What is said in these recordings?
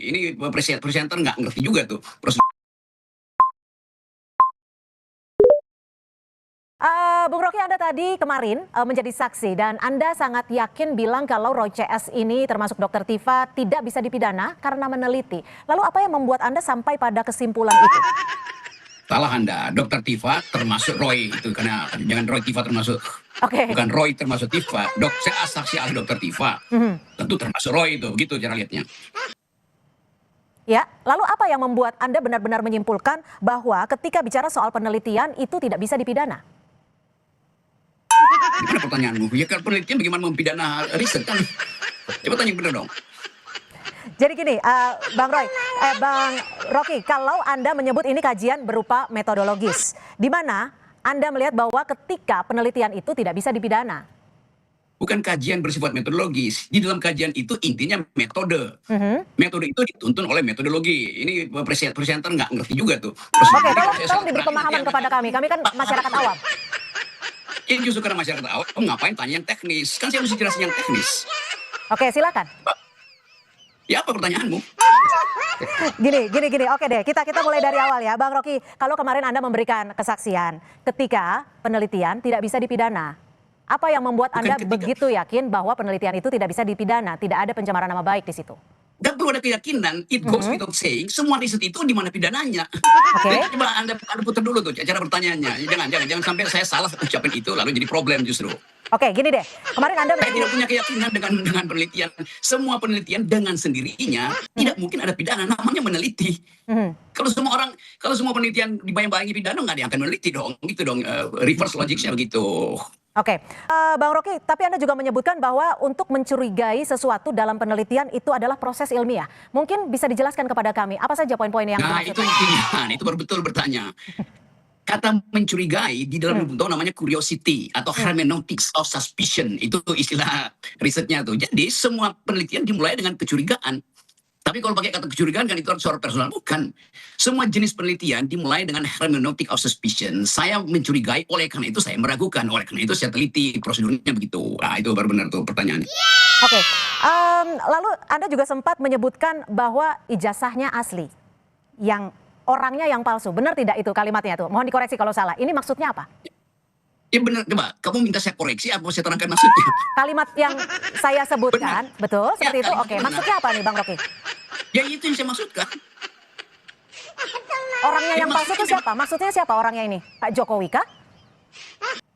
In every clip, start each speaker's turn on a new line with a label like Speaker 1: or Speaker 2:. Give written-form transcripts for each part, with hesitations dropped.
Speaker 1: Ini presenter nggak ngerti juga tuh.
Speaker 2: Bung Rocky, Anda tadi kemarin menjadi saksi dan Anda sangat yakin bilang kalau Roy CS ini termasuk Dr. Tifa tidak bisa dipidana karena meneliti. Lalu apa yang membuat Anda sampai pada kesimpulan itu?
Speaker 1: Salah Anda, Dr. Tifa termasuk Roy itu, karena jangan Roy Tifa termasuk,
Speaker 2: Oke.
Speaker 1: bukan Roy termasuk Tifa. Saya saksi ahli Dr. Tifa, tentu termasuk Roy itu, gitu cara lihatnya.
Speaker 2: Ya, lalu apa yang membuat Anda benar-benar menyimpulkan bahwa ketika bicara soal penelitian itu tidak bisa dipidana?
Speaker 1: Gimana pertanyaanmu? Ya kan penelitian bagaimana mempidana riset kan? Coba tanya bener dong.
Speaker 2: Jadi gini, Bang Rocky, kalau Anda menyebut ini kajian berupa metodologis, di mana Anda melihat bahwa ketika penelitian itu tidak bisa dipidana?
Speaker 1: Bukan kajian bersifat metodologis. Di dalam kajian itu intinya metode. Metode itu dituntun oleh metodologi. Ini presenter nggak ngerti juga tuh.
Speaker 2: Oke, tolong diberi pemahaman kepada kami. Kami kan masyarakat awam.
Speaker 1: Ya justru karena masyarakat awam, ngapain tanya yang teknis? Kan saya mesti jelasin yang teknis.
Speaker 2: Oke, silakan.
Speaker 1: Ya apa pertanyaanmu?
Speaker 2: Gini. Oke deh, kita mulai dari awal ya. Bang Rocky, kalau kemarin Anda memberikan kesaksian ketika penelitian tidak bisa dipidana, apa yang membuat Anda begitu yakin bahwa penelitian itu tidak bisa dipidana, tidak ada pencemaran nama baik di situ?
Speaker 1: Dan perlu ada keyakinan, it goes without saying, semua riset itu di mana pidananya.
Speaker 2: Oke.
Speaker 1: Coba Anda putar dulu tuh cara pertanyaannya. Jangan sampai saya salah ucapin itu lalu jadi problem justru.
Speaker 2: Oke, gini deh. Kemarin Anda
Speaker 1: Saya tidak punya keyakinan dengan penelitian. Semua penelitian dengan sendirinya tidak mungkin ada pidana, namanya meneliti. Kalau semua penelitian dibayang-bayangi pidana, nggak ada yang akan meneliti dong. Gitu dong, reverse logicnya begitu.
Speaker 2: Oke, Bang Rocky, tapi Anda juga menyebutkan bahwa untuk mencurigai sesuatu dalam penelitian itu adalah proses ilmiah. Mungkin bisa dijelaskan kepada kami, apa saja poin-poin yang dimaksud?
Speaker 1: Itu intinya, itu baru betul bertanya. Kata mencurigai di dalam ilmu namanya curiosity atau hermeneutics of suspicion. Itu istilah risetnya tuh. Jadi semua penelitian dimulai dengan kecurigaan. Tapi kalau pakai kata kecurigaan kan itu soal personal. Bukan. Semua jenis penelitian dimulai dengan hermeneutic of suspicion. Saya mencurigai, oleh karena itu saya meragukan. Oleh karena itu saya teliti, prosedurnya begitu. Nah itu baru benar tuh pertanyaannya.
Speaker 2: Oke, lalu Anda juga sempat menyebutkan bahwa ijazahnya asli. Yang orangnya yang palsu. Benar tidak itu kalimatnya tuh? Mohon dikoreksi kalau salah. Ini maksudnya apa?
Speaker 1: Ya benar, coba. Kamu minta saya koreksi apa saya terangkan maksudnya?
Speaker 2: Kalimat yang saya sebutkan,
Speaker 1: benar.
Speaker 2: betul? Seperti
Speaker 1: Ya,
Speaker 2: itu? Oke, maksudnya apa nih Bang Rocky?
Speaker 1: Ya itu yang saya maksudkan.
Speaker 2: Orangnya yang palsu itu siapa? Maksudnya siapa orangnya ini? Pak Jokowi kah?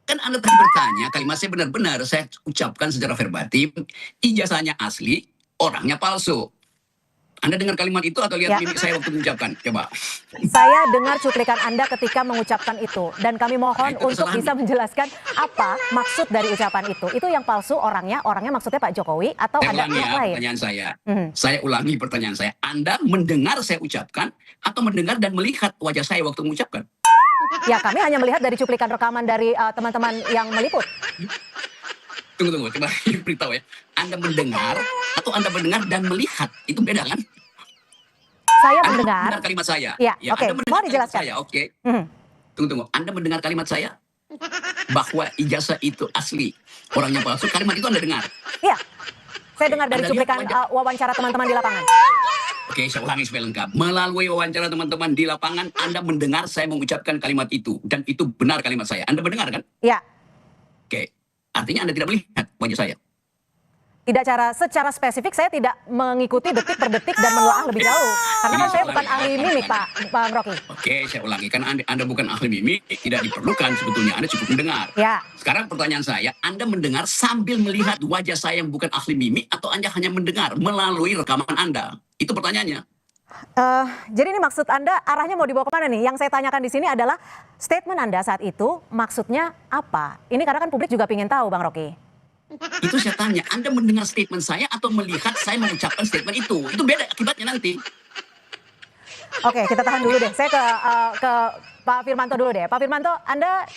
Speaker 1: Kan Anda tadi bertanya, kalimat saya benar-benar saya ucapkan secara verbatim, ijazahnya asli, orangnya palsu. Anda dengar kalimat itu atau lihat mimik saya waktu mengucapkan? Coba.
Speaker 2: Saya dengar cuplikan Anda ketika mengucapkan itu. Dan kami mohon untuk bisa menjelaskan apa maksud dari ucapan itu. Itu yang palsu orangnya maksudnya Pak Jokowi atau
Speaker 1: Saya
Speaker 2: ada
Speaker 1: ulangi
Speaker 2: yang
Speaker 1: ya
Speaker 2: lain?
Speaker 1: pertanyaan saya. Saya ulangi pertanyaan saya. Anda mendengar saya ucapkan atau mendengar dan melihat wajah saya waktu mengucapkan?
Speaker 2: Ya, kami hanya melihat dari cuplikan rekaman dari teman-teman yang meliput.
Speaker 1: Tunggu, coba beritahu ya. Anda mendengar atau Anda mendengar dan melihat, itu beda kan?
Speaker 2: Saya
Speaker 1: Anda
Speaker 2: mendengar.
Speaker 1: mendengar kalimat saya.
Speaker 2: Ya, oke.
Speaker 1: Anda mendengar
Speaker 2: Mau dijelaskan?
Speaker 1: saya, oke. Tunggu. Anda mendengar kalimat saya? Bahwa ijazah itu asli, orangnya palsu, kalimat itu Anda dengar?
Speaker 2: Iya. Saya dengar dari
Speaker 1: Anda
Speaker 2: cuplikan
Speaker 1: lihat
Speaker 2: wawancara teman-teman di lapangan.
Speaker 1: Oke, saya ulangi supaya lengkap. Melalui wawancara teman-teman di lapangan, Anda mendengar saya mengucapkan kalimat itu. Dan itu benar kalimat saya. Anda mendengar kan?
Speaker 2: Iya.
Speaker 1: Oke. Artinya Anda tidak melihat wajah saya.
Speaker 2: Tidak secara spesifik saya tidak mengikuti detik per detik dan menelaah lebih jauh. Karena kan saya bukan ahli mimik, Pak Rocky.
Speaker 1: Oke, saya ulangi. Kan Anda bukan ahli mimik, tidak diperlukan sebetulnya. Anda cukup mendengar.
Speaker 2: Ya.
Speaker 1: Sekarang pertanyaan saya, Anda mendengar sambil melihat wajah saya yang bukan ahli mimik atau Anda hanya mendengar melalui rekaman Anda? Itu pertanyaannya.
Speaker 2: Jadi ini maksud Anda arahnya mau dibawa kemana nih? Yang saya tanyakan di sini adalah statement Anda saat itu maksudnya apa? Ini karena kan publik juga ingin tahu, Bang Rocky.
Speaker 1: Itu saya tanya, Anda mendengar statement saya atau melihat saya mengucapkan statement itu? Itu beda akibatnya nanti.
Speaker 2: Oke, kita tahan dulu deh. Saya ke Pak Firmanto dulu deh. Pak Firmanto, Anda